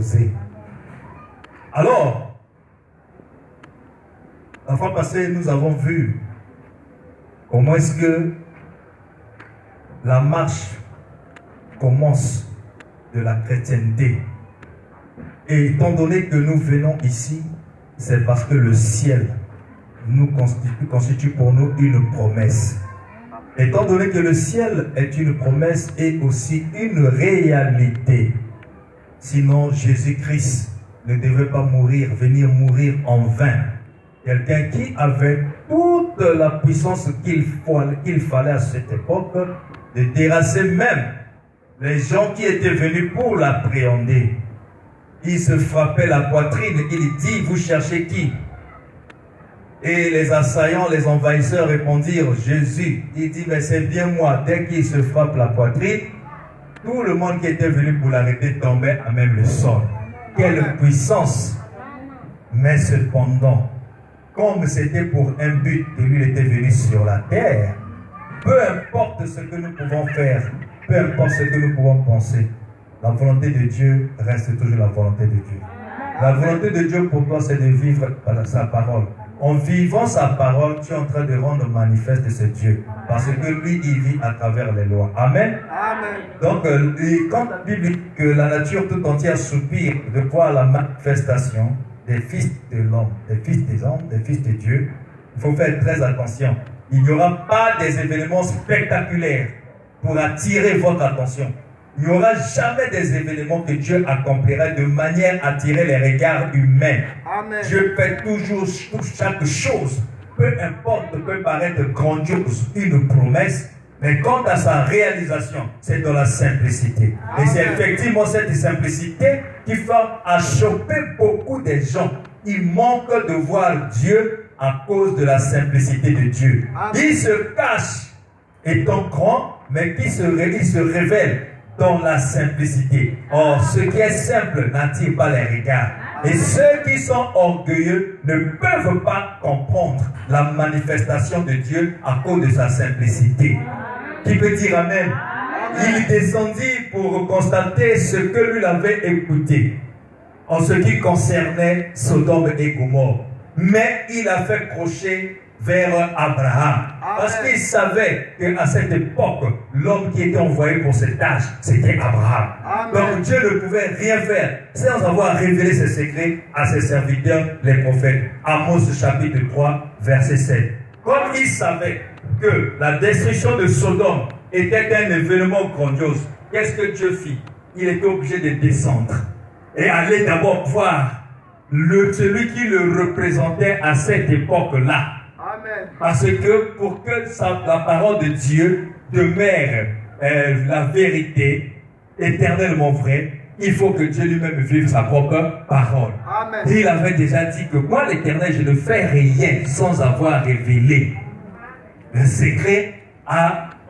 poser. Alors, la fois passée, nous avons vu comment est-ce que la marche commence de la chrétienté. Et étant donné que nous venons ici, c'est parce que le ciel nous constitue pour nous une promesse. Étant donné que le ciel est une promesse et aussi une réalité, sinon Jésus-Christ ne devait pas venir mourir en vain. Quelqu'un qui avait toute la puissance qu'il fallait à cette époque de terrasser même les gens qui étaient venus pour l'appréhender. Il se frappait la poitrine, il dit, vous cherchez qui? Et les assaillants, les envahisseurs répondirent, Jésus. Il dit, mais c'est bien moi. Dès qu'il se frappe la poitrine, tout le monde qui était venu pour l'arrêter tombait à même le sol. Quelle puissance! Mais cependant, comme c'était pour un but que lui était venu sur la terre, peu importe ce que nous pouvons faire, peu importe ce que nous pouvons penser, la volonté de Dieu reste toujours la volonté de Dieu. La volonté de Dieu pour toi, c'est de vivre par sa parole. En vivant sa parole, tu es en train de rendre manifeste ce Dieu. Parce que lui, il vit à travers les lois. Amen. Amen. Donc, quand la Bible dit que la nature tout entière soupire de voir la manifestation des fils de l'homme, des fils des hommes, des fils de Dieu, il faut faire très attention. Il n'y aura pas des événements spectaculaires pour attirer votre attention. Il n'y aura jamais des événements que Dieu accomplira de manière à attirer les regards humains. Amen. Dieu fait toujours chaque chose, peu importe, peut paraître grandiose, une promesse, mais quant à sa réalisation, c'est dans la simplicité. Amen. Et c'est effectivement cette simplicité qui va choper beaucoup de gens. Ils manquent de voir Dieu à cause de la simplicité de Dieu. Amen. Il se cache étant grand, mais il se révèle dans la simplicité. Or, ce qui est simple n'attire pas les regards. Et ceux qui sont orgueilleux ne peuvent pas comprendre la manifestation de Dieu à cause de sa simplicité. Qui peut dire Amen? Il descendit pour constater ce que lui avait écouté en ce qui concernait Sodome et Gomorrhe. Mais il a fait crochet vers Abraham. Parce qu'il savait qu'à cette époque, l'homme qui était envoyé pour cette tâche, c'était Abraham. Amen. Donc Dieu ne pouvait rien faire sans avoir révélé ses secrets à ses serviteurs, les prophètes. Amos chapitre 3, verset 7. Comme il savait que la destruction de Sodome était un événement grandiose, qu'est-ce que Dieu fit? Il était obligé de descendre et aller d'abord voir celui qui le représentait à cette époque-là. Amen. Parce que pour que la parole de Dieu demeure la vérité éternellement vraie, il faut que Dieu lui-même vive sa propre parole. Amen. Et il avait déjà dit que moi, l'Éternel, je ne fais rien sans avoir révélé le secret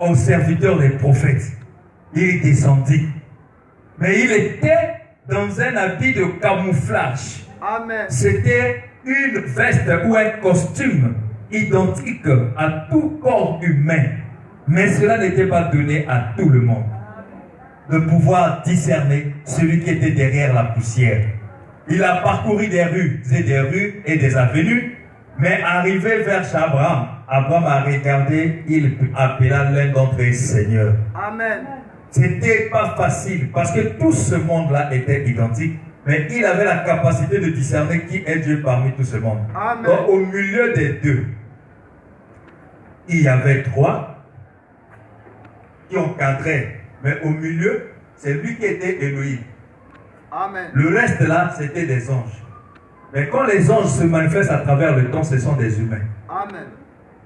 aux serviteurs des prophètes. Il descendit. Mais il était dans un habit de camouflage. Amen. C'était une veste ou un costume identique à tout corps humain. Mais cela n'était pas donné à tout le monde de pouvoir discerner celui qui était derrière la poussière. Il a parcouru des rues et des avenues, mais arrivé vers Abraham, Abraham a regardé, il appela l'un d'entre eux Seigneur. Amen. C'était pas facile parce que tout ce monde-là était identique, mais il avait la capacité de discerner qui est Dieu parmi tout ce monde. Amen. Donc au milieu des deux, il y avait trois qui encadraient, mais au milieu, c'est lui qui était Elohim. Amen. Le reste là, c'était des anges. Mais quand les anges se manifestent à travers le temps, ce sont des humains. Amen.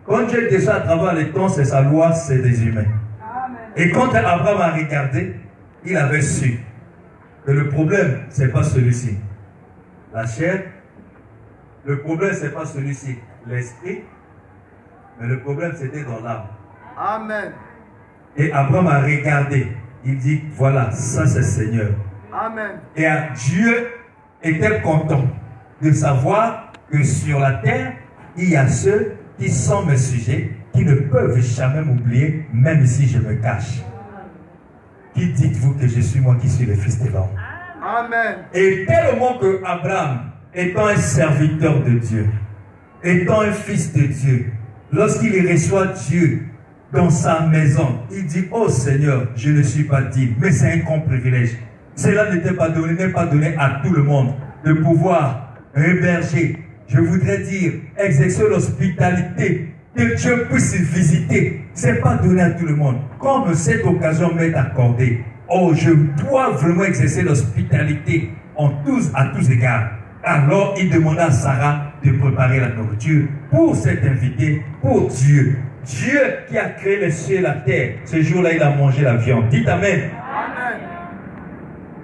Quand Dieu descend à travers le temps, c'est sa loi, c'est des humains. Amen. Et quand Abraham a regardé, il avait su que le problème, ce n'est pas celui-ci. La chair, le problème, ce n'est pas celui-ci. L'esprit, mais le problème, c'était dans l'âme. Amen. Et Abraham a regardé. Il dit, voilà, ça c'est Seigneur. Amen. Et Dieu était content de savoir que sur la terre, il y a ceux qui sont mes sujets, qui ne peuvent jamais m'oublier, même si je me cache. Qui dites-vous que je suis moi qui suis le Fils de l'homme? Amen. Et tellement que Abraham, étant un serviteur de Dieu, étant un fils de Dieu, lorsqu'il reçoit Dieu dans sa maison, il dit, oh Seigneur, je ne suis pas digne, mais c'est un grand privilège. Cela n'est pas donné à tout le monde de pouvoir héberger, je voudrais dire, exercer l'hospitalité, que Dieu puisse visiter. Ce n'est pas donné à tout le monde. Comme cette occasion m'est accordée, oh, je dois vraiment exercer l'hospitalité à tous égards. Alors, il demanda à Sarah de préparer la nourriture pour cet invité, pour Dieu. Dieu qui a créé les cieux et la terre. Ce jour-là, il a mangé la viande. Dites Amen. Amen.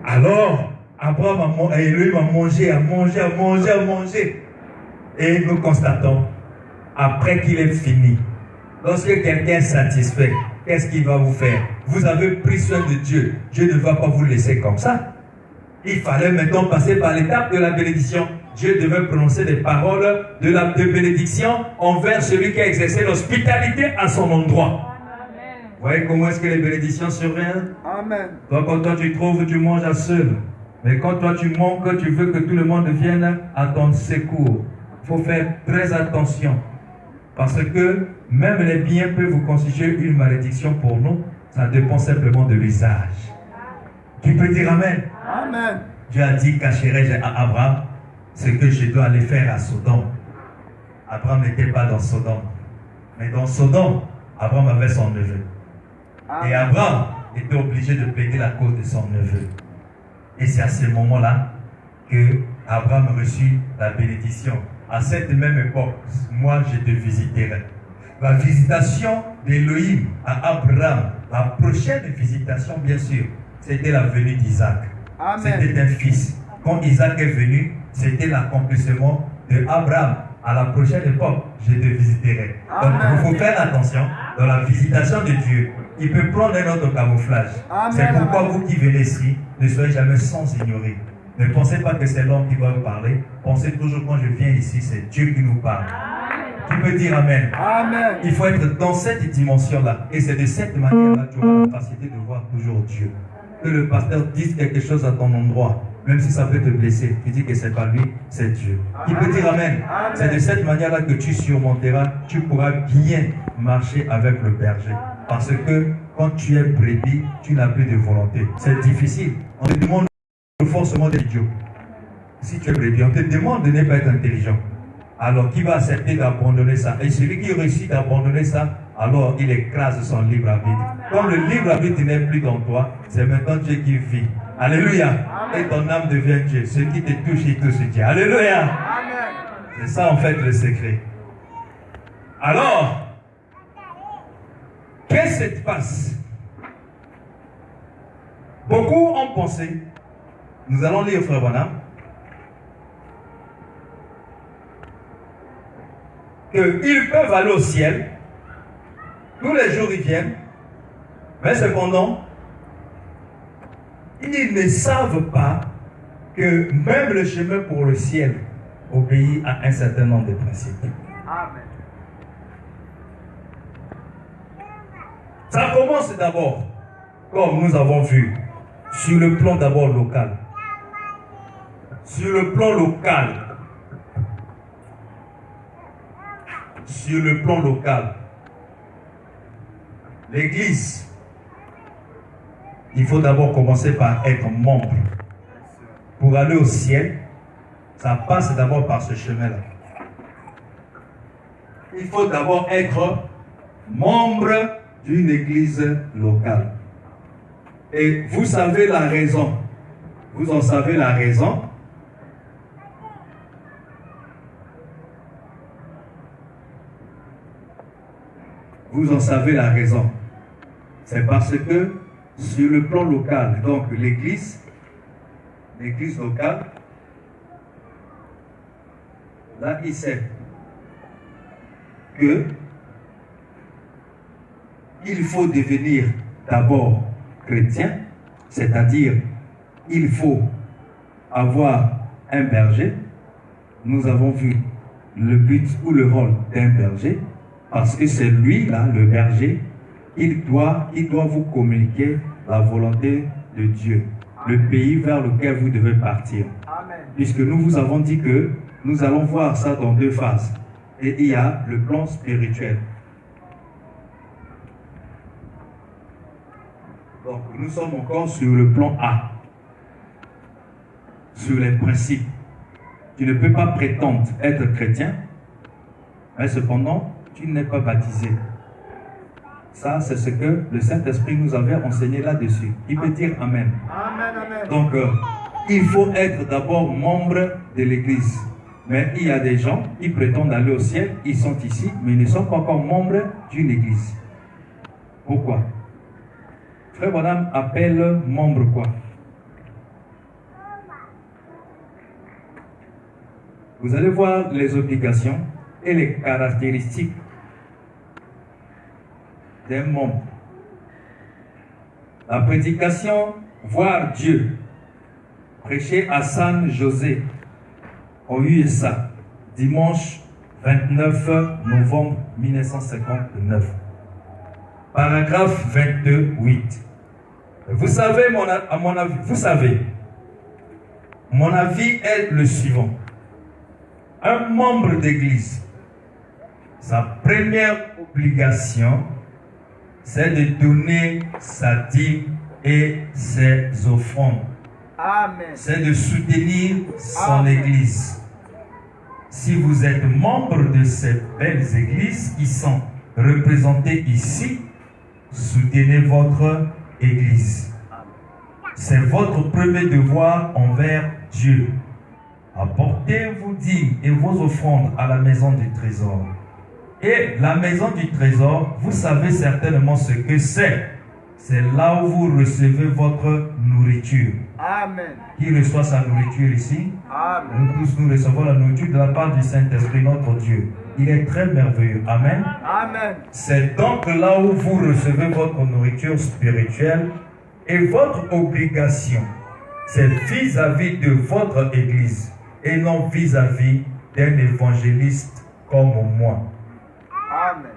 Alors, Elohim a mangé. Et nous constatons, après qu'il est fini, lorsque quelqu'un est satisfait, qu'est-ce qu'il va vous faire? Vous avez pris soin de Dieu. Dieu ne va pas vous laisser comme ça. Il fallait maintenant passer par l'étape de la bénédiction. Dieu devait prononcer des paroles de bénédiction envers celui qui a exercé l'hospitalité à son endroit. Amen. Vous voyez comment est-ce que les bénédictions surviennent? Amen. Toi, quand toi tu trouves, tu manges à seul. Mais quand toi tu manques, tu veux que tout le monde vienne à ton secours. Il faut faire très attention. Parce que même les biens peuvent vous constituer une malédiction pour nous. Ça dépend simplement de l'usage. Qui peut dire Amen? Amen. Dieu a dit, cacherai-je à Abraham ce que je dois aller faire à Sodome. Abraham n'était pas dans Sodome. Mais dans Sodome, Abraham avait son neveu. Amen. Et Abraham était obligé de plaider la cause de son neveu. Et c'est à ce moment-là que Abraham reçut la bénédiction. À cette même époque, moi je te visiterai. La visitation d'Elohim à Abraham, la prochaine visitation bien sûr, c'était la venue d'Isaac. C'était un fils. Quand Isaac est venu, c'était l'accomplissement de Abraham. À la prochaine époque, je te visiterai. Donc il faut faire attention dans la visitation de Dieu. Il peut prendre un autre camouflage. C'est pourquoi vous qui venez ici, ne soyez jamais sans ignorer. Ne pensez pas que c'est l'homme qui va vous parler. Pensez toujours quand je viens ici, c'est Dieu qui nous parle. Tu peux dire Amen. Amen. Il faut être dans cette dimension-là. Et c'est de cette manière-là que tu auras la capacité de voir toujours Dieu. Que le pasteur dise quelque chose à ton endroit, même si ça peut te blesser, tu dis que c'est pas lui, c'est Dieu. Qui peut dire Amen. C'est de cette manière-là que tu surmonteras, tu pourras bien marcher avec le berger. Parce que quand tu es brebis, tu n'as plus de volonté. C'est difficile. On te demande forcément d'être idiot. Si tu es brebis, on te demande de ne pas être intelligent. Alors qui va accepter d'abandonner ça? Et celui qui réussit d'abandonner ça, alors il écrase son libre arbitre. Comme le libre arbitre n'est plus dans toi, c'est maintenant Dieu qui vit. Alléluia. Amen. Et ton âme devient Dieu. Ce qui te touche, il touche Dieu. Alléluia. C'est ça en fait le secret. Alors, qu'est-ce qui se passe? Beaucoup ont pensé, nous allons lire Frère Branham, qu'ils peuvent aller au ciel, tous les jours ils viennent, mais cependant, ils ne savent pas que même le chemin pour le ciel obéit à un certain nombre de principes. Amen. Ça commence d'abord, comme nous avons vu, sur le plan d'abord local. Sur le plan local. Sur le plan local. L'Église, il faut d'abord commencer par être membre. Pour aller au ciel, ça passe d'abord par ce chemin-là. Il faut d'abord être membre d'une église locale. Et vous savez la raison. Vous en savez la raison. Vous en savez la raison. C'est parce que sur le plan local, donc l'église locale, là il sait que il faut devenir d'abord chrétien, c'est-à-dire il faut avoir un berger. Nous avons vu le but ou le rôle d'un berger, parce que c'est lui là, le berger, il doit vous communiquer la volonté de Dieu. le pays vers lequel vous devez partir. Amen. Puisque nous vous avons dit que nous allons voir ça dans 2 phases. Et il y a le plan spirituel. Donc nous sommes encore sur le plan A. Sur les principes. Tu ne peux pas prétendre être chrétien, mais cependant, tu n'es pas baptisé. Ça, c'est ce que le Saint-Esprit nous avait enseigné là-dessus. Il peut dire Amen. Amen, amen. Donc, il faut être d'abord membre de l'Église. Mais il y a des gens qui prétendent aller au ciel, ils sont ici, mais ils ne sont pas encore membres d'une Église. Pourquoi? Frère Madame appelle membre quoi? Vous allez voir les obligations et les caractéristiques d'un membre. La prédication, voir Dieu, prêché à San José, au USA, dimanche 29 novembre 1959. Paragraphe 22, 8. Vous savez, à mon avis, mon avis est le suivant. Un membre d'église, sa première obligation, c'est de donner sa dîme et ses offrandes. Amen. C'est de soutenir son Amen. église. Si vous êtes membre de ces belles églises qui sont représentées ici, soutenez votre église. C'est votre premier devoir envers Dieu. Apportez vos dîmes et vos offrandes à la maison du trésor. Et la maison du trésor, vous savez certainement ce que c'est. C'est là où vous recevez votre nourriture. Amen. Qui reçoit sa nourriture ici? Amen. Nous tous, nous recevons la nourriture de la part du Saint-Esprit, notre Dieu. Il est très merveilleux. Amen. Amen. C'est donc là où vous recevez votre nourriture spirituelle et votre obligation, c'est vis-à-vis de votre église et non vis-à-vis d'un évangéliste comme moi. Amen.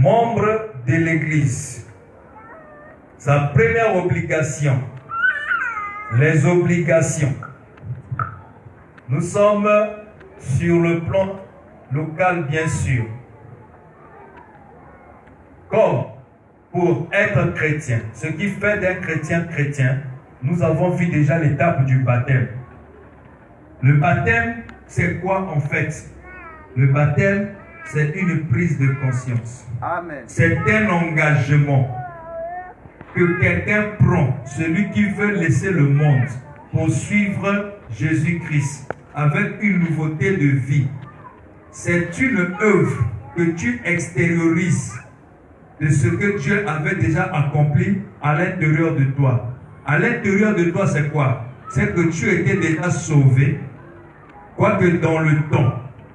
Membre de l'église, sa première obligation, les obligations. Nous sommes sur le plan local, bien sûr. Comme pour être chrétien, ce qui fait d'un chrétien chrétien, nous avons vu déjà l'étape du baptême. Le baptême, c'est quoi en fait? Le baptême, c'est une prise de conscience. Amen. C'est un engagement que quelqu'un prend, celui qui veut laisser le monde pour suivre Jésus-Christ avec une nouveauté de vie. C'est une œuvre que tu extériorises de ce que Dieu avait déjà accompli à l'intérieur de toi. À l'intérieur de toi, c'est quoi? C'est que tu étais déjà sauvé, quoique dans le temps,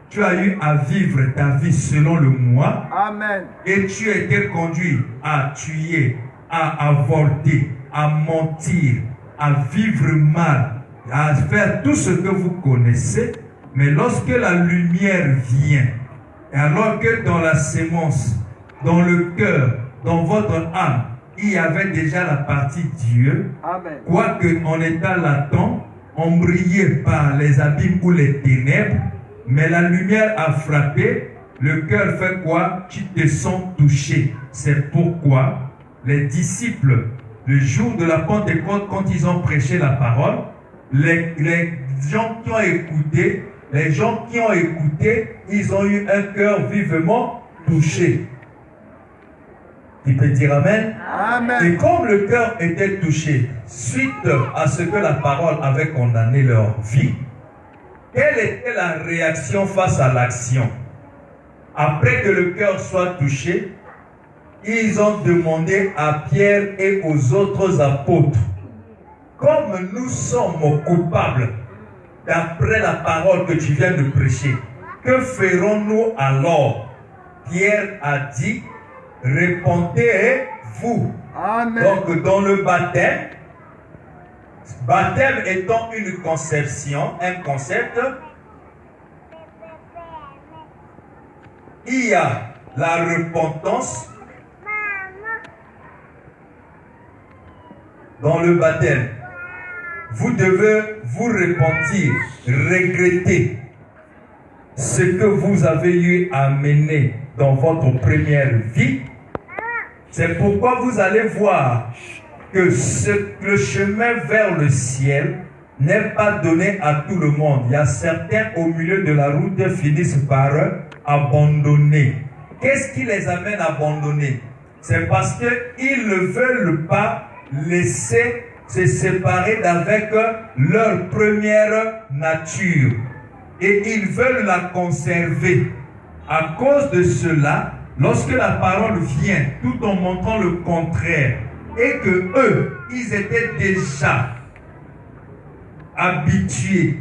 tu as eu à vivre ta vie selon le moi. Amen. Et tu as été conduit à tuer, à avorter, à mentir, à vivre mal, à faire tout ce que vous connaissez. Mais lorsque la lumière vient, et alors que dans la sémence, dans le cœur, dans votre âme, il y avait déjà la partie Dieu, Amen. quoique en état latent, embrayé par les abîmes ou les ténèbres, mais la lumière a frappé, le cœur fait quoi? Tu te sens touché. C'est pourquoi les disciples, le jour de la Pentecôte, quand ils ont prêché la parole, les gens qui ont écouté, ils ont eu un cœur vivement touché. Il peut dire Amen. Amen. Et comme le cœur était touché, suite à ce que la parole avait condamné leur vie, quelle était la réaction face à l'action? Après que le cœur soit touché, ils ont demandé à Pierre et aux autres apôtres, comme nous sommes coupables d'après la parole que tu viens de prêcher, que ferons-nous alors? Pierre a dit, répondez-vous. Amen. Donc dans le baptême étant une conception, un concept, il y a la repentance dans le baptême. vous devez vous repentir, regretter ce que vous avez eu à mener dans votre première vie. C'est pourquoi vous allez voir que le chemin vers le ciel n'est pas donné à tout le monde. Il y a certains au milieu de la route qui finissent par abandonner. Qu'est-ce qui les amène à abandonner? C'est parce qu'ils ne veulent pas laisser se séparer d'avec leur première nature. Et ils veulent la conserver. À cause de cela, lorsque la parole vient, tout en montrant le contraire, et que eux, ils étaient déjà habitués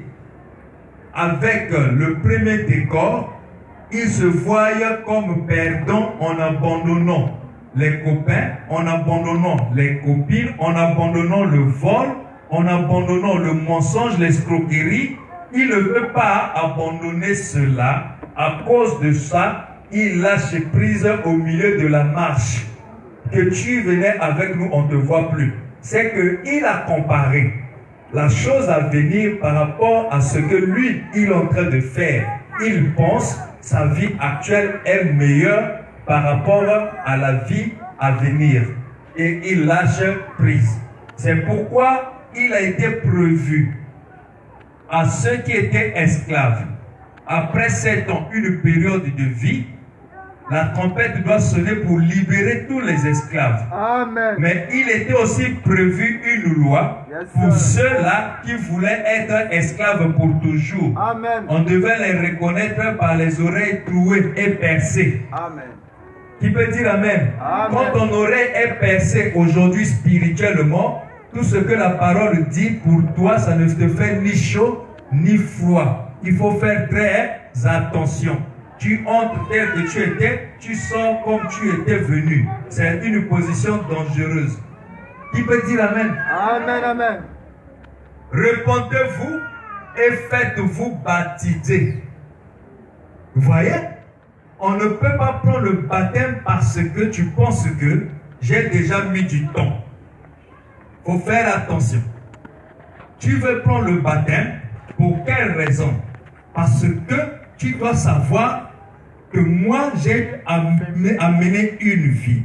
avec le premier décor, ils se voient comme perdants en abandonnant les copains, en abandonnant les copines, en abandonnant le vol, en abandonnant le mensonge, l'escroquerie. Ils ne veulent pas abandonner cela. À cause de ça, ils lâchent prise au milieu de la marche. Que tu venais avec nous, on ne te voit plus. C'est qu'il a comparé la chose à venir par rapport à ce que lui, il est en train de faire. Il pense sa vie actuelle est meilleure par rapport à la vie à venir. Et il lâche prise. C'est pourquoi il a été prévu à ceux qui étaient esclaves. Après 7 ans, une période de vie, la trompette doit sonner pour libérer tous les esclaves. Amen. Mais il était aussi prévu une loi pour ceux-là qui voulaient être esclaves pour toujours. Amen. On devait les reconnaître par les oreilles trouées et percées. Amen. Qui peut dire Amen? Amen. Quand ton oreille est percée aujourd'hui spirituellement, tout ce que la parole dit pour toi, ça ne te fait ni chaud ni froid. Il faut faire très attention. Tu entres tel que tu étais, tu sors comme tu étais venu. C'est une position dangereuse. Qui peut dire Amen? Amen, amen. Repentez-vous et faites-vous baptiser. Vous voyez? On ne peut pas prendre le baptême parce que tu penses que j'ai déjà mis du temps. Il faut faire attention. Tu veux prendre le baptême, pour quelle raison? Parce que tu dois savoir que moi, j'ai amené une vie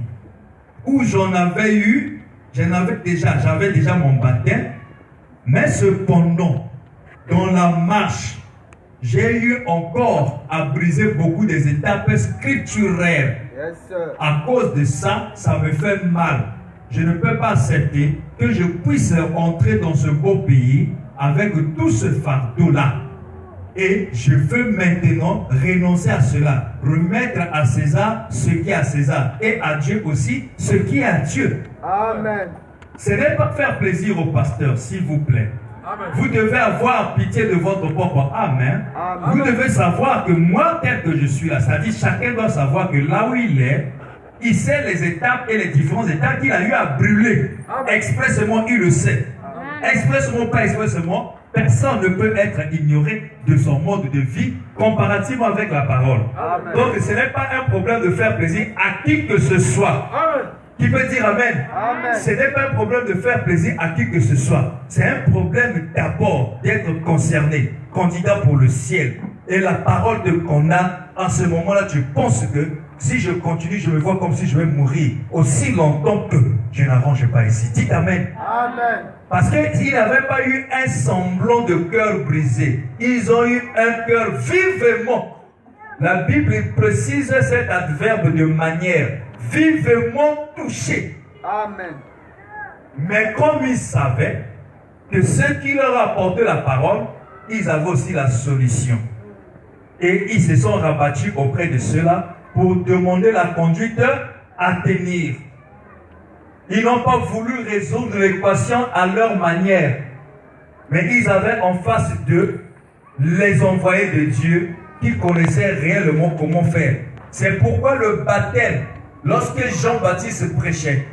où j'avais déjà mon baptême, mais cependant, dans la marche, j'ai eu encore à briser beaucoup des étapes scripturaires. Yes, sir. À cause de ça, ça me fait mal. Je ne peux pas accepter que je puisse entrer dans ce beau pays avec tout ce fardeau-là. Et je veux maintenant renoncer à cela. Remettre à César ce qui est à César. Et à Dieu aussi ce qui est à Dieu. Amen. Ce n'est pas faire plaisir au pasteur, s'il vous plaît. Amen. Vous devez avoir pitié de votre propre âme. Amen. Vous devez savoir que moi, tel que je suis là, c'est-à-dire chacun doit savoir que là où il est, il sait les étapes et les différentes étapes qu'il a eu à brûler. Amen. Expressément, il le sait. Expressément, pas expressément, personne ne peut être ignoré de son mode de vie comparativement avec la parole. Amen. Donc, ce n'est pas un problème de faire plaisir à qui que ce soit. Amen. Qui peut dire Amen? Amen. Ce n'est pas un problème de faire plaisir à qui que ce soit. C'est un problème d'abord d'être concerné, candidat pour le ciel. Et la parole qu'on a, en ce moment-là, tu penses que si je continue, je me vois comme si je vais mourir aussi longtemps que je n'arrange pas ici. Dites Amen. Amen. Parce qu'ils n'avaient pas eu un semblant de cœur brisé. Ils ont eu un cœur vivement. La Bible précise cet adverbe de manière. Vivement touché. Amen. Mais comme ils savaient que ceux qui leur apportaient la parole, ils avaient aussi la solution. Et ils se sont rabattus auprès de ceux-là pour demander la conduite à tenir. Ils n'ont pas voulu résoudre l'équation à leur manière. Mais ils avaient en face d'eux les envoyés de Dieu qui connaissaient réellement comment faire. C'est pourquoi le baptême, lorsque Jean-Baptiste prêchait,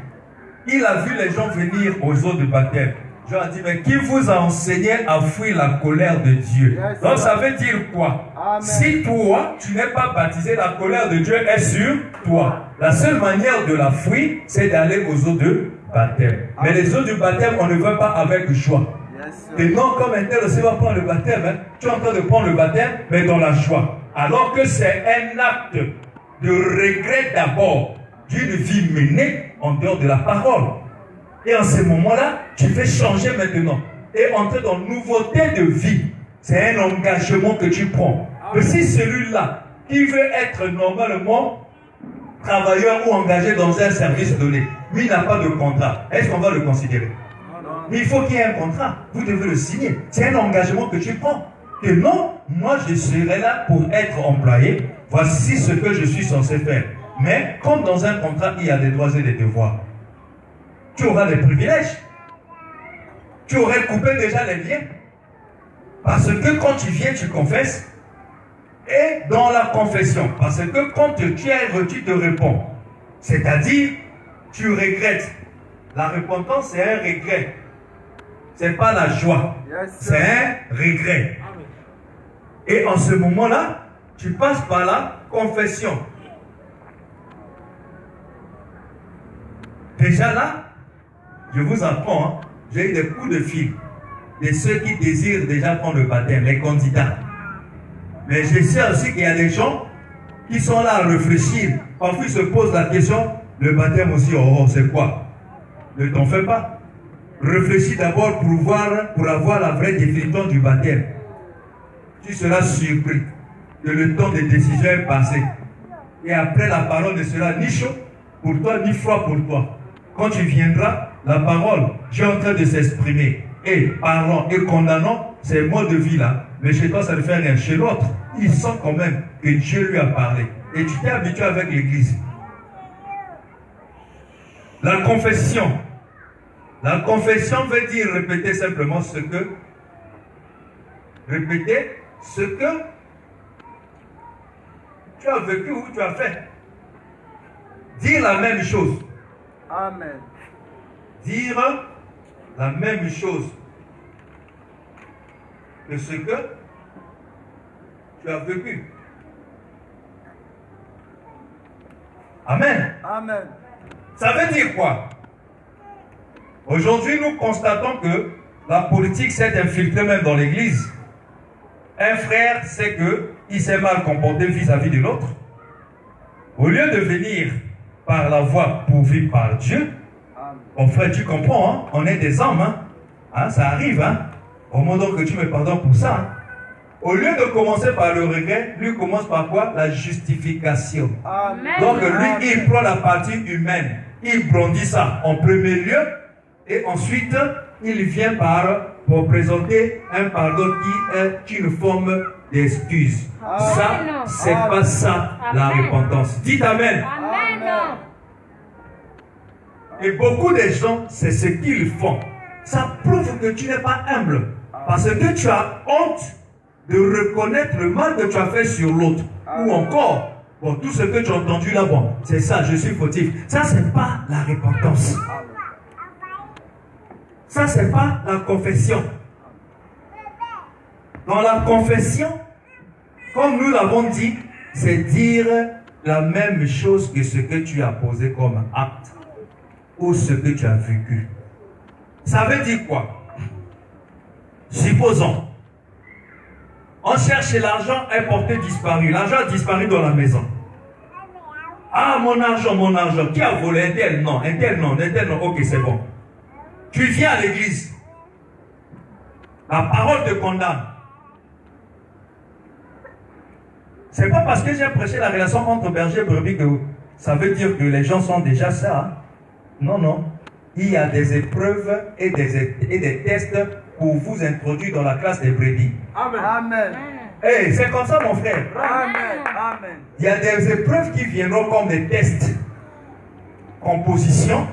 il a vu les gens venir aux eaux de baptême. Jean a dit, mais qui vous a enseigné à fuir la colère de Dieu? Yes, donc ça veut dire quoi? Amen. Si toi, tu n'es pas baptisé, la colère de Dieu est sur toi. La seule manière de la fuir, c'est d'aller aux eaux de baptême. Mais les eaux du baptême, on ne va pas avec joie. Yes, Et sir. non comme un tel aussi va prendre le baptême. Hein. Tu es en train de prendre le baptême, mais dans la joie. Alors que c'est un acte de regret d'abord d'une vie menée en dehors de la parole. Et en ce moment-là, tu veux changer maintenant et entrer dans une nouveauté de vie. C'est un engagement que tu prends. Mais si celui-là qui veut être normalement travailleur ou engagé dans un service donné, mais il n'a pas de contrat, est-ce qu'on va le considérer? Mais il faut qu'il y ait un contrat. Vous devez le signer. C'est un engagement que tu prends. Que non, moi je serai là pour être employé. Voici ce que je suis censé faire. Mais comme dans un contrat, il y a des droits et des devoirs. Tu auras des privilèges. Tu aurais coupé déjà les liens. Parce que quand tu viens, tu confesses. Et dans la confession, parce que quand tu te réponds, c'est-à-dire, tu regrettes. La repentance, c'est un regret. C'est pas la joie. Yes, C'est sir. un regret. Et en ce moment-là, tu passes par la confession. Déjà là, je vous apprends, hein, j'ai eu des coups de fil de ceux qui désirent déjà prendre le baptême, les candidats. Mais je sais aussi qu'il y a des gens qui sont là à réfléchir. Parfois ils se posent la question, le baptême aussi, oh, c'est quoi? Ne t'en fais pas. Réfléchis d'abord pour avoir la vraie définition du baptême. Tu seras surpris que le temps de décision est passé. Et après, la parole ne sera ni chaud pour toi, ni froid pour toi. Quand tu viendras, la parole, Dieu est en train de s'exprimer. Et parlant et condamnant ces mots de vie là. Mais chez toi, ça ne fait rien. Chez l'autre, il sent quand même que Dieu lui a parlé. Et tu t'es habitué avec l'église. La confession. La confession veut dire répéter simplement ce que tu as vécu ou tu as fait. Dire la même chose. Amen. Dire la même chose que ce que tu as vécu. Amen. Amen. Ça veut dire quoi? Aujourd'hui, nous constatons que la politique s'est infiltrée même dans l'église. Un frère sait qu'il s'est mal comporté vis-à-vis de l'autre. Au lieu de venir par la voie pourvue par Dieu, bon frère, tu comprends, hein? On est des hommes, hein? Ça arrive, hein? Au moment que tu me pardonnes pour ça. Hein? Au lieu de commencer par le regret, lui commence par quoi? La justification. Amen. Donc lui, il prend la partie humaine, il brandit ça en premier lieu, et ensuite, il vient pour présenter un pardon qui est une forme d'excuse. Ça, c'est pas ça la repentance. Dites Amen. Amen. Et beaucoup de gens, c'est ce qu'ils font. Ça prouve que tu n'es pas humble. Parce que tu as honte de reconnaître le mal que tu as fait sur l'autre. Ou encore, bon, tout ce que tu as entendu là, bon, c'est ça, je suis fautif. Ça, c'est pas la repentance. Ça, c'est pas la confession. Dans la confession, comme nous l'avons dit, c'est dire la même chose que ce que tu as posé comme acte ou ce que tu as vécu. Ça veut dire quoi? Supposons, on cherche l'argent, est porté disparu. L'argent a disparu dans la maison. Ah, mon argent. Qui a volé? Un tel non, ok, c'est bon. Tu viens à l'église. La parole te condamne. C'est pas parce que j'ai prêché la relation entre berger et brebis que ça veut dire que les gens sont déjà ça. Hein? Non. Il y a des épreuves et des tests pour vous introduire dans la classe des brebis. Amen. Amen. Hey, c'est comme ça, mon frère. Amen. Amen. Il y a des épreuves qui viendront comme des tests. Composition,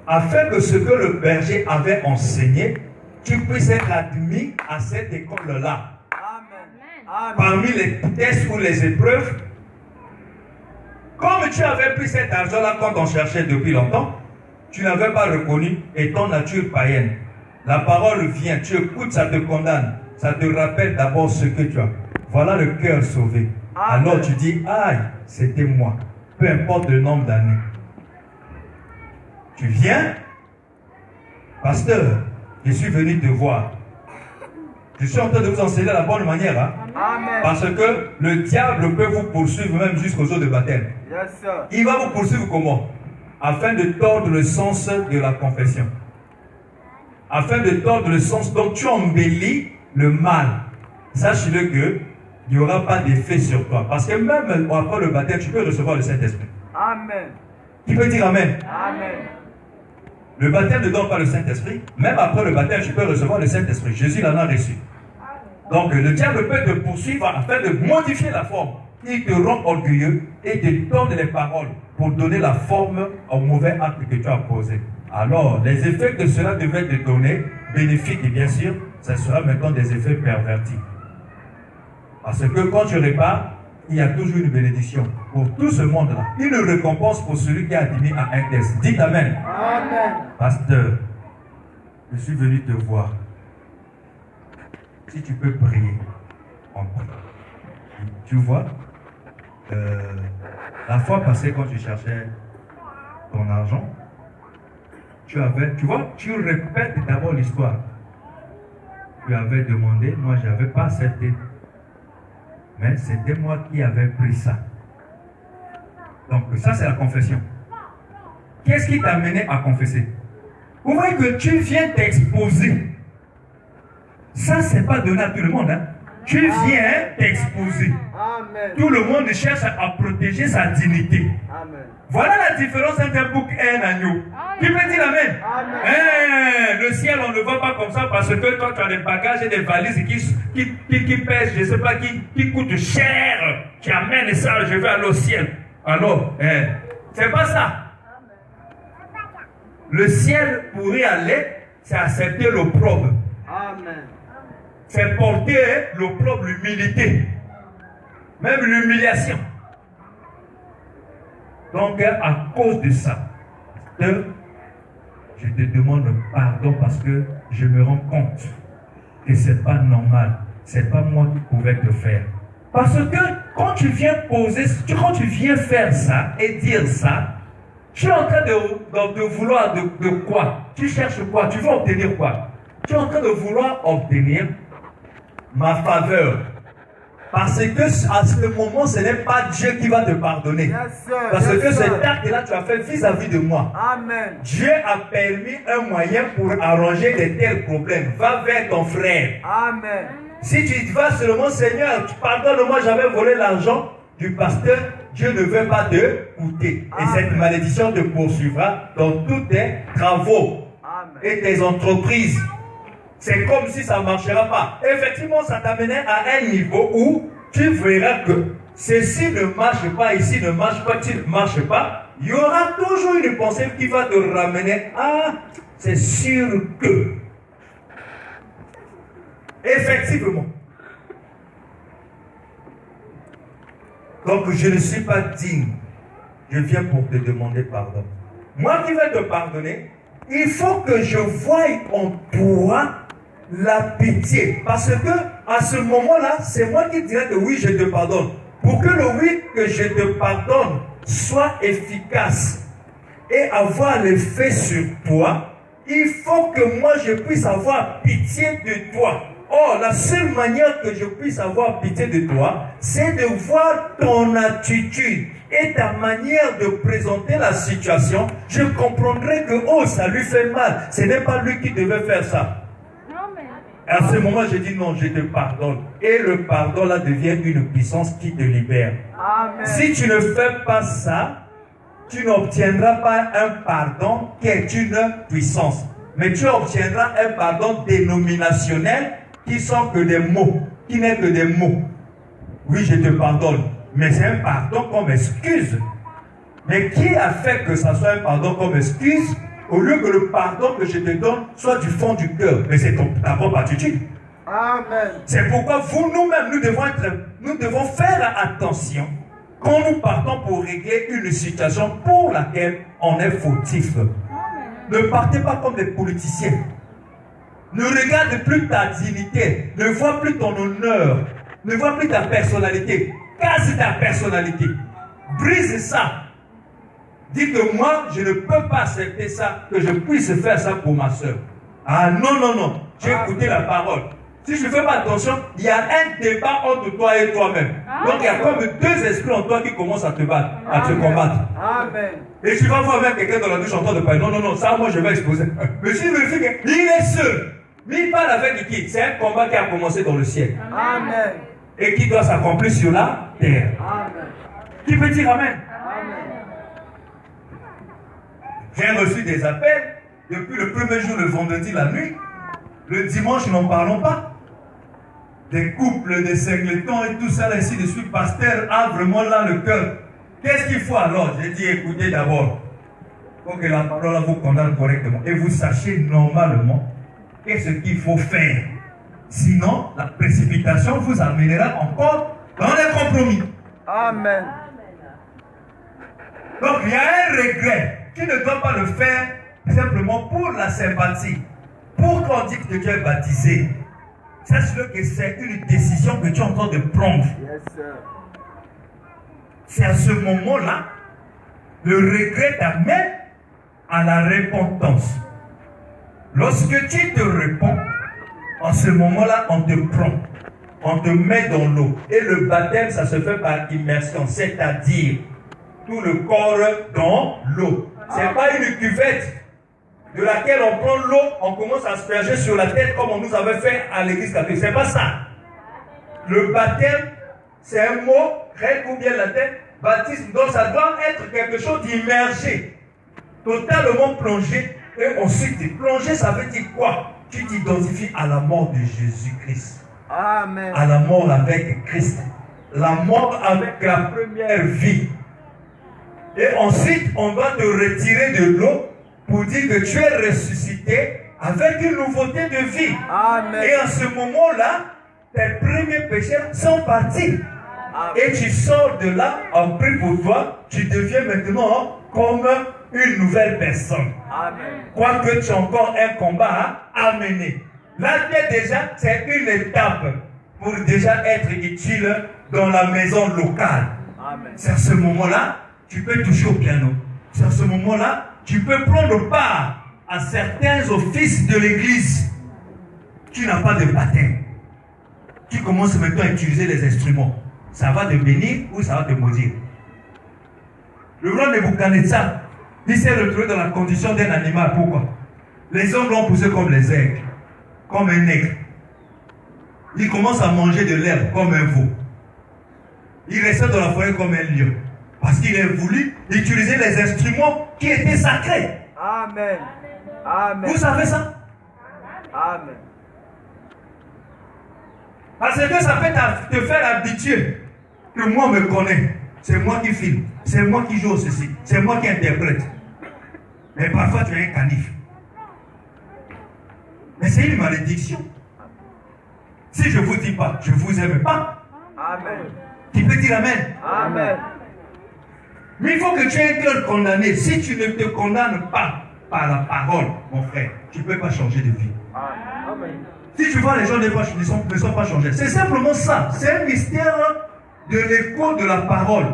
afin que ce que le berger avait enseigné, tu puisses être admis à cette école-là. Amen. Parmi les tests ou les épreuves, comme tu avais pris cet argent-là quand on cherchait depuis longtemps, tu n'avais pas reconnu et ton nature païenne. La parole vient, tu écoutes, ça te condamne. Ça te rappelle d'abord ce que tu as. Voilà le cœur sauvé. Amen. Alors tu dis, aïe, c'était moi. Peu importe le nombre d'années. Tu viens, pasteur, je suis venu te voir. Je suis en train de vous enseigner la bonne manière. Hein? Amen. Parce que le diable peut vous poursuivre même jusqu'aux eaux de baptême. Yes, sir. Il va vous poursuivre comment? Afin de tordre le sens de la confession. Afin de tordre le sens, donc tu embellis le mal. Sache-le que il n'y aura pas d'effet sur toi. Parce que même après le baptême, tu peux recevoir le Saint-Esprit. Amen. Qui peut dire Amen? Amen. Le baptême ne donne pas le Saint-Esprit. Même après le baptême, tu peux recevoir le Saint-Esprit. Jésus l'en a reçu. Donc le diable peut te poursuivre afin de modifier la forme. Il te rend orgueilleux et te donne les paroles pour donner la forme au mauvais acte que tu as posé. Alors, les effets que cela devait te donner, bénéfiques bien sûr, ce sera maintenant des effets pervertis. Parce que quand tu répares, il y a toujours une bénédiction pour tout ce monde-là. Une récompense pour celui qui a admis à un test. Dites Amen. Amen. Pasteur, je suis venu te voir. Si tu peux prier, on prie. Tu vois, la fois passée quand tu cherchais ton argent, tu répètes d'abord l'histoire. Tu avais demandé, moi je n'avais pas accepté. Mais c'était moi qui avais pris ça. Donc ça c'est la confession. Qu'est-ce qui t'a amené à confesser? Vous voyez que tu viens t'exposer. Ça c'est pas donné à tout le monde. Hein? Tu viens t'exposer. Amen. Tout le monde cherche à protéger sa dignité. Amen. Voilà la différence entre un bouc et un agneau. Tu peux dire Amen? Amen. Le ciel, on ne le voit pas comme ça parce que toi, tu as des bagages et des valises qui pèsent, je ne sais pas, qui coûtent cher. Tu amènes ça, je vais aller au ciel. Alors, c'est pas ça. Le ciel, pour y aller, c'est accepter l'opprobre. Amen. C'est porter l'opprobre, l'humilité. Même l'humiliation. Donc, à cause de ça, je te demande pardon parce que je me rends compte que ce n'est pas normal. Ce n'est pas moi qui pouvais te faire. Parce que quand tu viens quand tu viens faire ça et dire ça, tu es en train de vouloir de quoi? Tu cherches quoi? Tu veux obtenir quoi? Tu es en train de vouloir obtenir ma faveur. Parce que à ce moment, ce n'est pas Dieu qui va te pardonner. Yes, sir. Parce Yes, que sir. cet acte-là, tu as fait vis-à-vis de moi. Amen. Dieu a permis un moyen pour arranger de tels problèmes. Va vers ton frère. Amen. Si tu vas seulement, Seigneur, pardonne-moi, j'avais volé l'argent du pasteur, Dieu ne veut pas te coûter. Et cette malédiction te poursuivra dans tous tes travaux. Amen. Et tes entreprises. C'est comme si ça ne marchera pas. Effectivement, ça t'amenait à un niveau où tu verras que ceci ne marche pas, ici ne marche pas, tu ne marches pas. Il y aura toujours une pensée qui va te ramener à c'est sûr que. Effectivement. Donc je ne suis pas digne. Je viens pour te demander pardon. Moi qui vais te pardonner, il faut que je voie en toi la pitié. Parce que à ce moment-là, c'est moi qui dirais que oui, je te pardonne. Pour que le oui que je te pardonne soit efficace et avoir l'effet sur toi, il faut que moi je puisse avoir pitié de toi. Or, la seule manière que je puisse avoir pitié de toi, c'est de voir ton attitude et ta manière de présenter la situation. Je comprendrai que, oh, ça lui fait mal. Ce n'est pas lui qui devait faire ça. À ce moment, je dis non, je te pardonne. Et le pardon là devient une puissance qui te libère. Amen. Si tu ne fais pas ça, tu n'obtiendras pas un pardon qui est une puissance. Mais tu obtiendras un pardon dénominationnel qui sont que des mots, qui n'est que des mots. Oui, je te pardonne. Mais c'est un pardon comme excuse. Mais qui a fait que ça soit un pardon comme excuse au lieu que le pardon que je te donne soit du fond du cœur? Mais c'est ta propre attitude. Amen. C'est pourquoi nous-mêmes, nous devons faire attention quand nous partons pour régler une situation pour laquelle on est fautif. Ne partez pas comme des politiciens. Ne regarde plus ta dignité. Ne vois plus ton honneur. Ne vois plus ta personnalité. Casse ta personnalité. Brise ça. Dis que moi, je ne peux pas accepter ça, que je puisse faire ça pour ma soeur. Ah non, non, non. J'ai écouté la parole. Si je ne fais pas attention, il y a un débat entre toi et toi-même. Donc il y a comme deux esprits en toi qui commencent à te battre, à te combattre. Amen. Et tu vas voir même quelqu'un dans la douche en train de parler. Non, non, non, ça moi je vais exposer. Mais si je vérifie qu'il est seul, mais il parle avec qui? C'est un combat qui a commencé dans le ciel. Amen. Et qui doit s'accomplir sur la terre. Amen. Qui peut dire Amen? Amen. J'ai reçu des appels depuis le premier jour, le vendredi, la nuit. Le dimanche, n'en parlons pas. Des couples, des singletons et tout ça, ainsi de suite. Pasteur a vraiment là le cœur. Qu'est-ce qu'il faut alors? J'ai dit, écoutez d'abord. Il faut que la parole vous condamne correctement. Et vous sachiez normalement qu'est-ce qu'il faut faire. Sinon, la précipitation vous amènera encore dans les compromis. Amen. Donc, il y a un regret. Tu ne dois pas le faire simplement pour la sympathie. Pour qu'on dise que tu es baptisé, sache-le que c'est une décision que tu es en train de prendre. Yes, sir. C'est à ce moment-là, le regret t'amène à la repentance. Lorsque tu te réponds, en ce moment-là, on te prend, on te met dans l'eau. Et le baptême, ça se fait par immersion, c'est-à-dire tout le corps dans l'eau. Ce n'est pas une cuvette de laquelle on prend l'eau, on commence à asperger sur la tête comme on nous avait fait à l'église catholique. Ce n'est pas ça. Le baptême, c'est un mot grec ou bien latin, baptisme. Donc ça doit être quelque chose d'immergé, totalement plongé. Et ensuite, plonger, ça veut dire quoi? Tu t'identifies à la mort de Jésus-Christ. Amen. À la mort avec Christ. La mort avec la première vie. Et ensuite, on doit te retirer de l'eau pour dire que tu es ressuscité avec une nouveauté de vie. Amen. Et en ce moment-là, tes premiers péchés sont partis. Et tu sors de là, en prie pour toi, tu deviens maintenant comme une nouvelle personne. Amen. Quoique tu as encore un combat à mener. Là, déjà, c'est une étape pour déjà être utile dans la maison locale. Amen. C'est à ce moment-là, tu peux toucher au piano. C'est à ce moment-là, tu peux prendre part à certains offices de l'église. Tu n'as pas de baptême. Tu commences maintenant à utiliser les instruments. Ça va te bénir ou ça va te maudire. Le roi Nebuchadnezzar, il s'est retrouvé dans la condition d'un animal. Pourquoi? Les hommes l'ont poussé comme les aigles, comme un aigle. Il commence à manger de l'herbe comme un veau. Il restait dans la forêt comme un lion. Parce qu'il a voulu utiliser les instruments qui étaient sacrés. Amen. Amen. Vous savez ça? Amen. Parce que ça peut te faire habituer que moi me connais. C'est moi qui filme. C'est moi qui joue ceci. C'est moi qui interprète. Mais parfois tu es un canif. Mais c'est une malédiction. Si je ne vous dis pas, je ne vous aime pas. Amen. Tu peux dire Amen. Amen. Mais il faut que tu aies un cœur condamné. Si tu ne te condamnes pas par la parole, mon frère, tu ne peux pas changer de vie. Amen. Si tu vois les gens ne sont pas changés, c'est simplement ça. C'est un mystère de l'écho de la parole.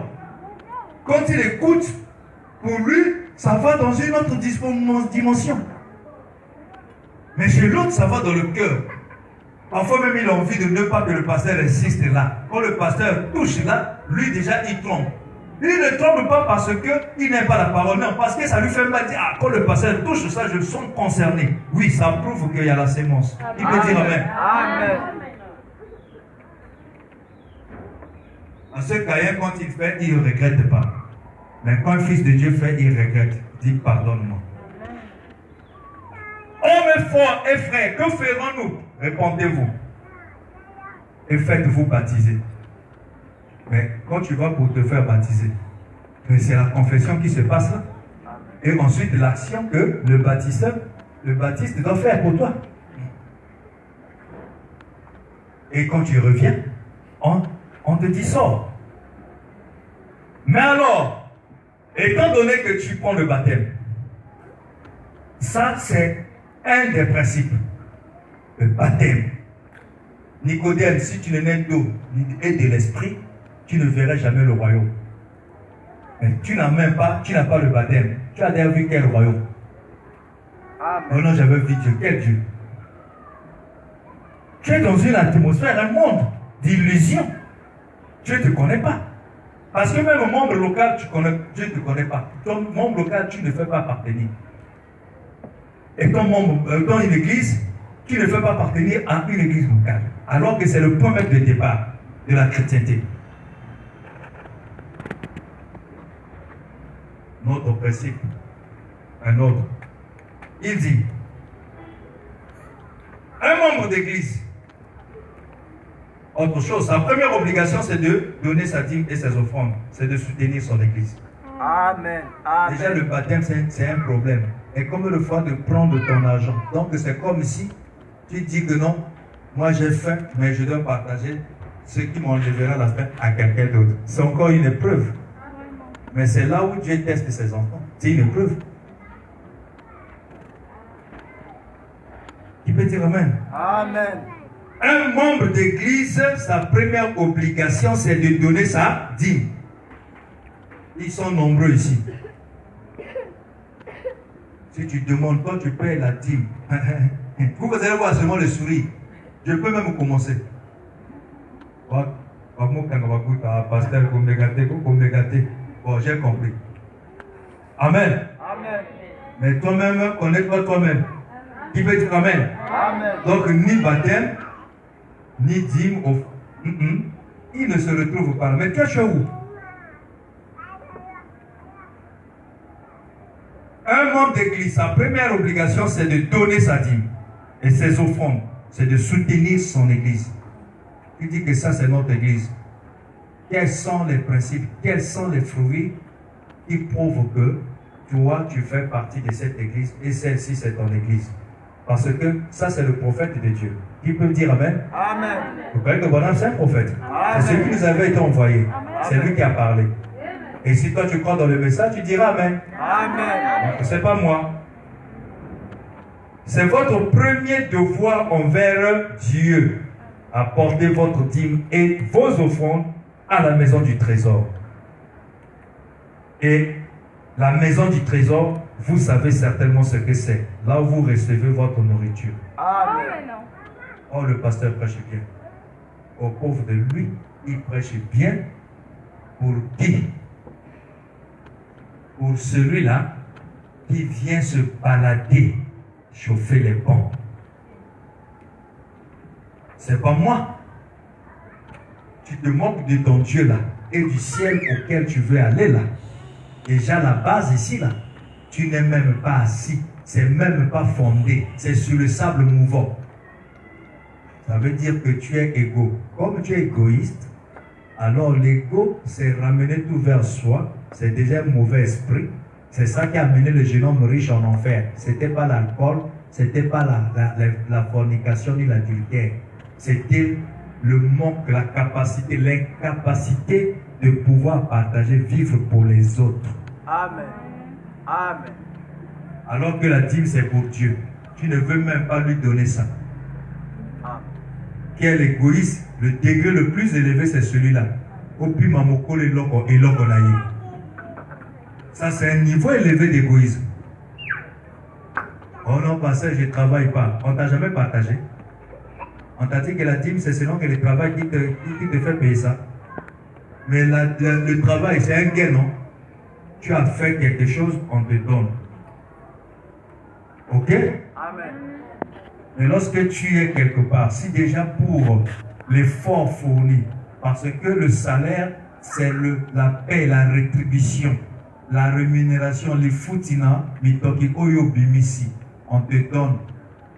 Quand il écoute, pour lui, ça va dans une autre dimension. Mais chez l'autre, ça va dans le cœur. Parfois même, il a envie de ne pas que le pasteur insiste là. Quand le pasteur touche là, lui déjà, il trompe. Il ne trompe pas parce qu'il n'aime pas la parole, non, parce que ça lui fait mal dire, ah, quand le pasteur touche ça, je me sens concerné. Oui, ça prouve qu'il y a la sémence. Il peut dire Amen. Amen. En ce Caïn, quand il fait, il ne regrette pas. Mais quand un fils de Dieu fait, il regrette. Il dit, pardonne-moi. Hommes forts et frères, que ferons-nous? Répondez-vous. Et faites-vous baptiser. Mais quand tu vas pour te faire baptiser, c'est la confession qui se passe là. Et ensuite l'action que le baptiste doit faire pour toi. Et quand tu reviens, on te dit sors. Mais alors, étant donné que tu prends le baptême, ça c'est un des principes. Le baptême. Nicodème, si tu ne nais d'eau et de l'esprit, tu ne verras jamais le royaume. Mais tu n'as pas le baptême. Tu as déjà vu quel royaume? Amen. Non, non, j'avais vu Dieu. Quel Dieu? Tu es dans une atmosphère, un monde d'illusion. Dieu ne te connaît pas. Parce que même un membre local, Dieu ne te connaît pas. Ton membre local, tu ne fais pas appartenir. Et ton membre, dans une église, tu ne fais pas appartenir à une église locale. Alors que c'est le point même de départ de la chrétienté. Notre principe, un autre. Il dit, un membre d'église, autre chose, sa première obligation c'est de donner sa dîme et ses offrandes, c'est de soutenir son église. Amen. Amen. Déjà le baptême c'est un problème. Et comme le fois de prendre ton argent. Donc c'est comme si tu dis que non, moi j'ai faim, mais je dois partager ce qui m'enlèvera la faim à quelqu'un d'autre. C'est encore une épreuve. Mais c'est là où Dieu teste ses enfants. C'est une épreuve. Qui peut dire Amen? Amen. Un membre d'église, sa première obligation, c'est de donner sa dîme. Ils sont nombreux ici. Si tu demandes quand tu payes la dîme, vous allez voir seulement le sourire. Je peux même commencer. Bon, j'ai compris. Amen. Amen. Mais toi-même, connais-toi toi-même. Qui peut dire Amen? Amen. Donc, ni baptême, ni dîme, il ne se retrouve pas. Mais toi, tu es où? Un membre d'église, sa première obligation, c'est de donner sa dîme et ses offrandes. C'est de soutenir son église. Il dit que ça, c'est notre église. Quels sont les principes, quels sont les fruits qui prouvent que toi, tu fais partie de cette église et celle-ci, c'est ton église? Parce que ça, c'est le prophète de Dieu. Qui peut dire Amen? Amen. Vous croyez que Bonhomme, c'est un prophète? C'est celui qui nous avait été envoyé. C'est lui qui a parlé. Et si toi, tu crois dans le message, tu diras Amen. Amen. C'est pas moi. C'est votre premier devoir envers Dieu. Apportez votre dîme et vos offrandes à la maison du trésor. Et la maison du trésor, vous savez certainement ce que c'est. Là où vous recevez votre nourriture. Amen. Oh, le pasteur prêche bien. Au pauvre de lui, il prêche bien pour qui? Pour celui-là qui vient se balader, chauffer les bancs. C'est pas moi. Tu te moques de ton Dieu là et du ciel auquel tu veux aller là. Déjà la base ici là, tu n'es même pas assis, c'est même pas fondé, c'est sur le sable mouvant. Ça veut dire que tu es égo. Comme tu es égoïste, alors l'ego c'est ramener tout vers soi, c'est déjà un mauvais esprit. C'est ça qui a amené le jeune homme riche en enfer. C'était pas l'alcool, c'était pas la fornication ni l'adultère. C'était le manque, la capacité, l'incapacité de pouvoir partager, vivre pour les autres. Amen. Amen. Alors que la dîme, c'est pour Dieu. Tu ne veux même pas lui donner ça. Amen. Quel égoïste, le degré le plus élevé, c'est celui-là. Opi mamoko le loko et loko naïe. Ça, c'est un niveau élevé d'égoïsme. Oh non, pasteur, je ne travaille pas. On ne t'a jamais partagé. On t'a dit que la dîme, c'est selon que le travail qui te fait payer ça. Mais le travail, c'est un gain, non? Tu as fait quelque chose, on te donne. Ok? Amen. Mais lorsque tu es quelque part, si déjà pour l'effort fourni, parce que le salaire, c'est la paix, la rétribution, la rémunération, les foutina, mitoki oyo bimisi, on te donne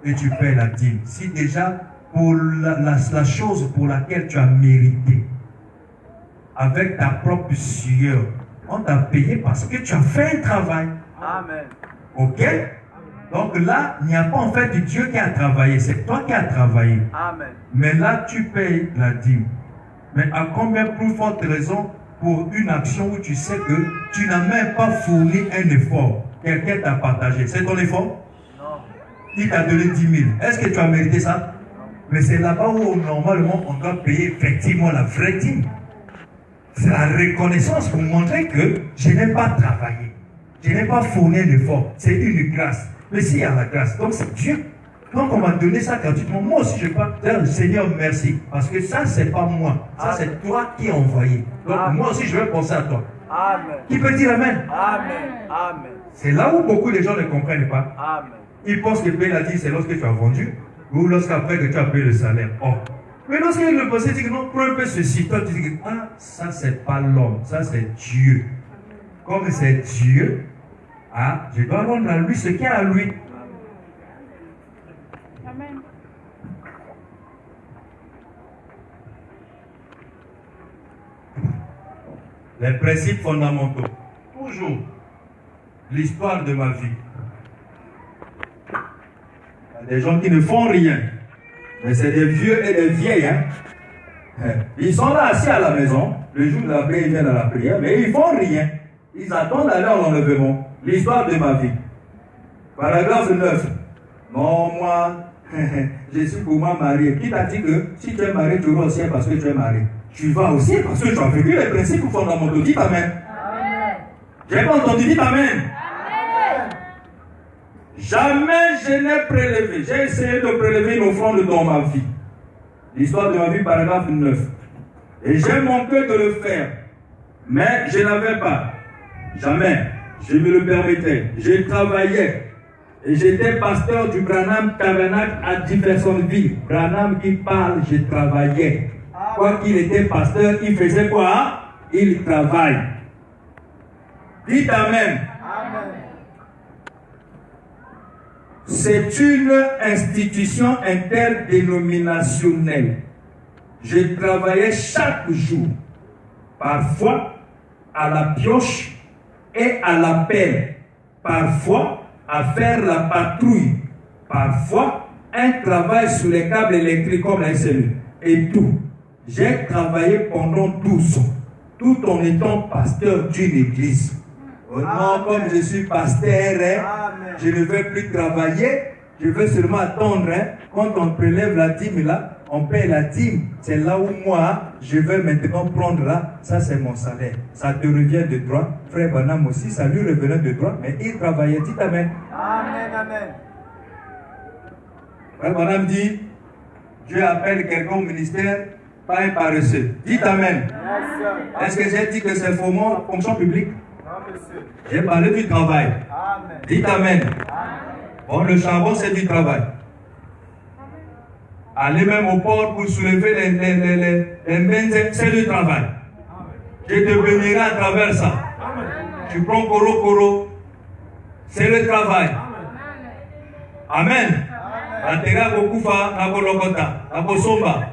et tu paies la dîme. Si déjà pour la chose pour laquelle tu as mérité, avec ta propre sueur, on t'a payé parce que tu as fait un travail. Amen. Ok? Donc là, il n'y a pas en fait Dieu qui a travaillé, c'est toi qui as travaillé. Amen. Mais là, tu payes la dîme. Mais à combien plus forte raison pour une action où tu sais que tu n'as même pas fourni un effort? Quelqu'un t'a partagé. C'est ton effort? Non. Il t'a donné 10 000. Est-ce que tu as mérité ça? Mais c'est là-bas où normalement on doit payer effectivement la vraie dîme. C'est la reconnaissance pour montrer que je n'ai pas travaillé. Je n'ai pas fourni un effort. C'est une grâce. Mais s'il y a la grâce, donc c'est Dieu. Donc on m'a donné ça gratuitement. Moi aussi je peux dire Seigneur merci. Parce que ça c'est pas moi. Ça c'est toi qui as envoyé. Donc moi aussi je vais penser à toi. Amen. Qui peut dire Amen? Amen. Amen. C'est là où beaucoup de gens ne comprennent pas. Amen. Ils pensent que payer la dîme c'est lorsque tu as vendu ou lorsqu'après que tu as payé le salaire. Oh. Mais lorsque le passé dit que non, prends un peu ceci, toi tu dis que ah, ça c'est pas l'homme, ça c'est Dieu. Comme c'est Dieu, ah, je dois rendre à lui ce qu'il y a à lui. Amen. Les principes fondamentaux. Toujours l'histoire de ma vie. Il y a des gens qui ne font rien. Mais c'est des vieux et des vieilles. Hein? Ils sont là assis à la maison. Le jour de la prière, ils viennent à la prière. Mais ils ne font rien. Ils attendent d'aller en enlèvement. L'histoire de ma vie. Paragraphe 9. Non, moi, je suis pour moi marié. Qui t'a dit que si tu es marié, tu vas aussi parce que tu es marié? Tu vas aussi parce que tu as vécu les principes fondamentaux. Dites Amen. Amen. J'ai pas entendu. Dites Amen. Jamais je n'ai prélevé. J'ai essayé de prélever une offrande dans ma vie. L'histoire de ma vie, paragraphe 9. Et j'ai manqué de le faire. Mais je n'avais pas. Jamais. Je me le permettais. Je travaillais. Et j'étais pasteur du Branham Tabernacle à Jeffersonville. Branham qui parle, je travaillais. Quoi qu'il était pasteur, il faisait quoi? Il travaille. Dites Amen. Amen. C'est une institution interdénominationnelle. Je travaillais chaque jour, parfois à la pioche et à la pelle, parfois à faire la patrouille, parfois un travail sur les câbles électriques comme la SLU, et tout. J'ai travaillé pendant 12 ans, tout en étant pasteur d'une église. Oh non, comme je suis pasteur, je ne vais plus travailler, je vais seulement attendre. Quand on prélève la dîme là, on paye la dîme. C'est là où moi, je vais maintenant prendre là, ça c'est mon salaire. Ça te revient de droit. Frère Branham aussi, ça lui revenait de droit, mais il travaillait. Dites Amen. Amen. Amen. Frère Branham dit, Dieu appelle quelqu'un au ministère, pas un paresseux. Dites Amen. Yes, sir. Est-ce que j'ai dit que c'est faussement la fonction publique? Non, monsieur. J'ai parlé du travail. Amen. Dites Amen. Amen. Bon, le charbon, c'est du travail. Aller même au port pour soulever les mains, c'est du travail. Je te bénirai à travers ça. Tu prends Koro, c'est le travail. Amen. Atera Kokufa, Nakolokota, Nakosomba,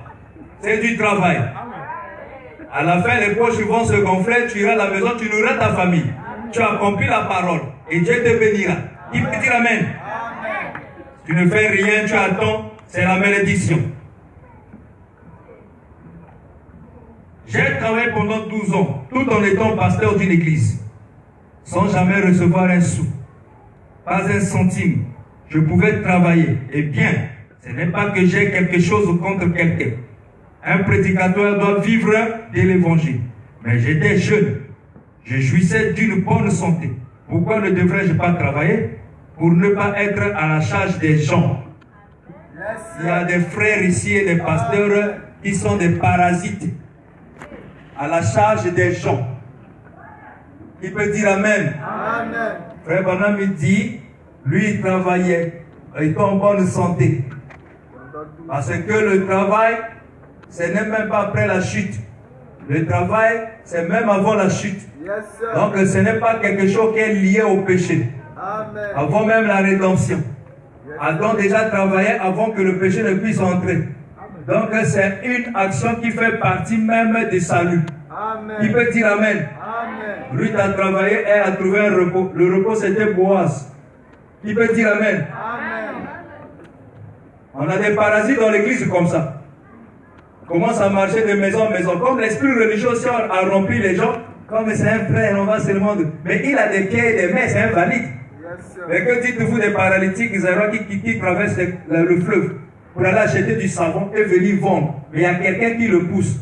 c'est du travail. À la fin, les poches vont se gonfler, tu iras à la maison, tu nourris ta famille. Tu as accompli la parole et Dieu te bénira. Qui peut dire Amen? Tu ne fais rien, tu attends, c'est la malédiction. J'ai travaillé pendant 12 ans, tout en étant pasteur d'une église, sans jamais recevoir un sou, pas un centime. Je pouvais travailler. Et bien, ce n'est pas que j'ai quelque chose contre quelqu'un. Un prédicateur doit vivre de l'évangile. Mais j'étais jeune. Je jouissais d'une bonne santé. Pourquoi ne devrais-je pas travailler? Pour ne pas être à la charge des gens. Il y a des frères ici et des pasteurs qui sont des parasites. À la charge des gens. Il peut dire Amen. Amen. Frère Branham dit, lui il travaillait, il était en bonne santé. Parce que le travail, ce n'est même pas après la chute. Le travail, c'est même avant la chute. Yes, sir. Donc ce n'est pas quelque chose qui est lié au péché. Amen. Avant même la rédemption. Adam déjà travaillait avant que le péché ne puisse entrer. Donc c'est une action qui fait partie même du salut. Amen. Il peut dire Amen. Amen. Ruth a travaillé et a trouvé un repos. Le repos c'était Boaz. Il peut dire Amen. Amen. On a des parasites dans l'église comme ça. Commence à marcher de maison en maison. Comme l'esprit religieux aussi a rempli les gens. Comme c'est un frère, on va seulement... Mais il a des pieds et des mains, c'est invalide. Yes, sir. Mais que dites-vous des paralytiques qui traversent le fleuve pour aller acheter du savon et venir vendre? Mais il y a quelqu'un qui le pousse.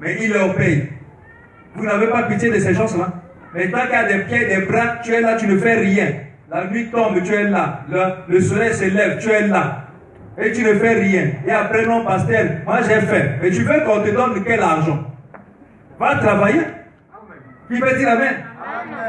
Mais il leur paye. Vous n'avez pas pitié de ces gens-là? Mais tant qu'il y a des pieds et des bras, tu es là, tu ne fais rien. La nuit tombe, tu es là. Le soleil se lève, tu es là. Et tu ne fais rien. Et après, non, pasteur, moi j'ai fait. Mais tu veux qu'on te donne quel argent? Va travailler. Qui peut dire amen?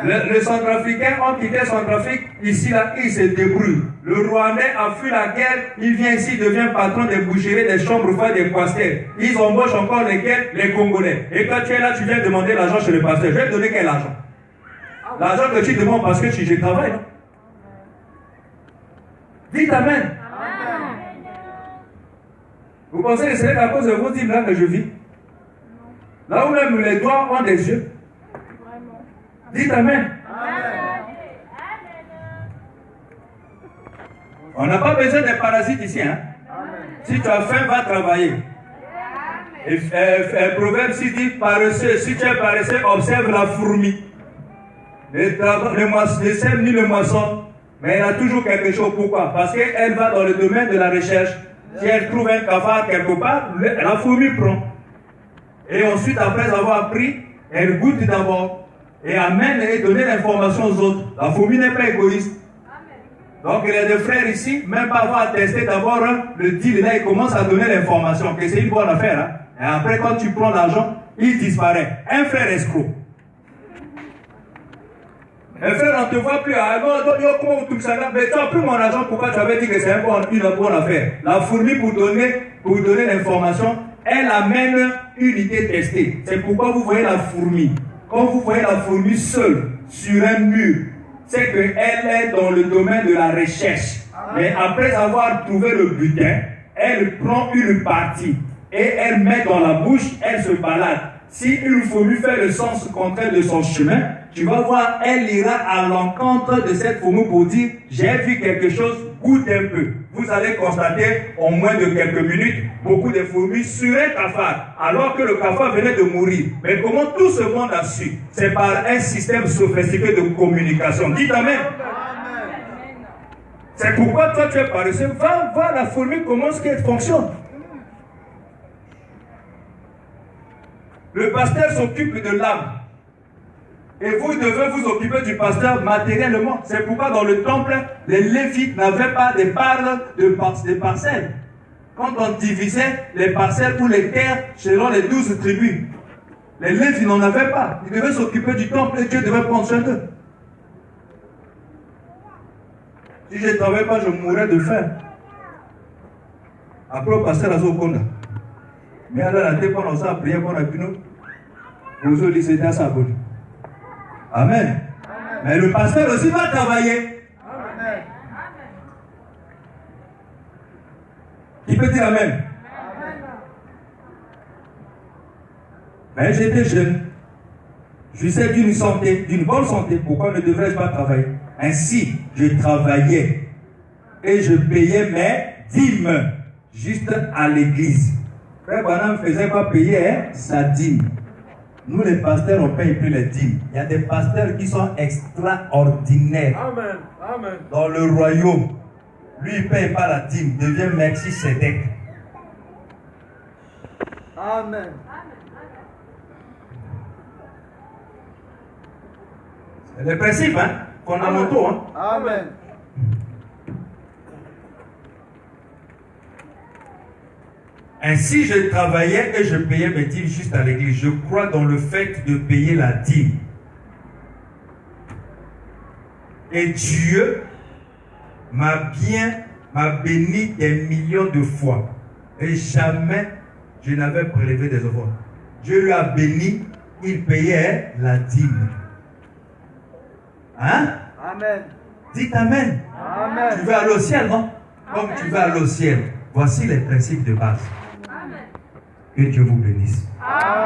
Le Centrafricain, on quittait Centrafrique, ici, là, il se débrouille. Le Rwandais a fui la guerre, il vient ici, il devient patron des boucheries, des chambres froides, des pasteurs. Ils embauchent encore lesquels? Les Congolais. Et quand tu es là, tu viens demander l'argent chez le pasteur. Je vais te donner quel argent? L'argent que tu demandes parce que je travaille, non? Dites amen. Vous pensez que c'est à cause de vos dîmes là que je vis? Là où même les doigts ont des yeux. Dites amen. On n'a pas besoin des parasites ici. Hein? Si tu as faim, va travailler. Et, Proverbe 6 dit, paresseux, si tu es paresseux, observe la fourmi. Ne sème ni le moisson, mais elle a toujours quelque chose. Pourquoi? Parce qu'elle va dans le domaine de la recherche. Si elle trouve un cafard quelque part, la fourmi prend. Et ensuite, après avoir pris, elle goûte d'abord et amène et donne l'information aux autres. La fourmi n'est pas égoïste. Donc il y a des frères ici, même pas avoir testé d'abord le deal, là il commence à donner l'information, que c'est une bonne affaire. Hein? Et après quand tu prends l'argent, il disparaît. Un frère escroc. Un frère, on ne te voit plus. Mais tu as pris mon argent, pourquoi tu avais dit que c'est une bonne affaire? La fourmi, pour donner l'information, elle amène une idée testée. C'est pourquoi vous voyez la fourmi. Quand vous voyez la fourmi seule sur un mur, c'est qu'elle est dans le domaine de la recherche. Mais après avoir trouvé le butin, elle prend une partie et elle met dans la bouche, elle se balade. Si une fourmi fait le sens contraire de son chemin, tu vas voir, elle ira à l'encontre de cette fourmi pour dire, j'ai vu quelque chose, goûte un peu. Vous allez constater, en moins de quelques minutes, beaucoup de fourmis sur un cafard, alors que le cafard venait de mourir. Mais comment tout ce monde a su? C'est par un système sophistiqué de communication. Dites amen. C'est pourquoi toi tu es paresseux. Va voir la fourmi, comment est-ce qu'elle fonctionne. Le pasteur s'occupe de l'âme. Et vous devez vous occuper du pasteur matériellement. C'est pourquoi dans le temple, les Lévites n'avaient pas des parts de parcelles. Quand on divisait les parcelles ou les terres selon les 12 tribus, les Lévites n'en avaient pas. Ils devaient s'occuper du temple et Dieu devait prendre soin d'eux. Si je ne travaillais pas, je mourrais de faim. Après, le pasteur a Zokonda. Mais alors, la tête, on a prié pour la pino. Vous avez dit, c'était ça. Amen. Mais le pasteur aussi va travailler. Amen. Qui peut dire amen? Amen. Mais j'étais jeune. Je jouissais d'une santé, d'une bonne santé. Pourquoi ne devrais-je pas travailler? Ainsi, je travaillais et je payais mes dîmes juste à l'église. Frère Branham ne faisait pas payer sa dîme. Nous, les pasteurs, on ne paye plus les dîmes. Il y a des pasteurs qui sont extraordinaires. Amen. Amen. Dans le royaume. Lui, il ne paye pas la dîme. Il devient Merci Sédek. Amen. C'est le principe, hein, fondamentaux. Hein. Amen. Ainsi, je travaillais et je payais mes dîmes juste à l'église. Je crois dans le fait de payer la dîme. Et Dieu m'a béni des millions de fois. Et jamais je n'avais prélevé des offrandes. Dieu lui a béni, il payait la dîme. Hein? Amen. Dites amen. Amen. Tu veux aller au ciel, non? Comme tu veux aller au ciel. Voici les principes de base. Que Dieu vous bénisse. Amen.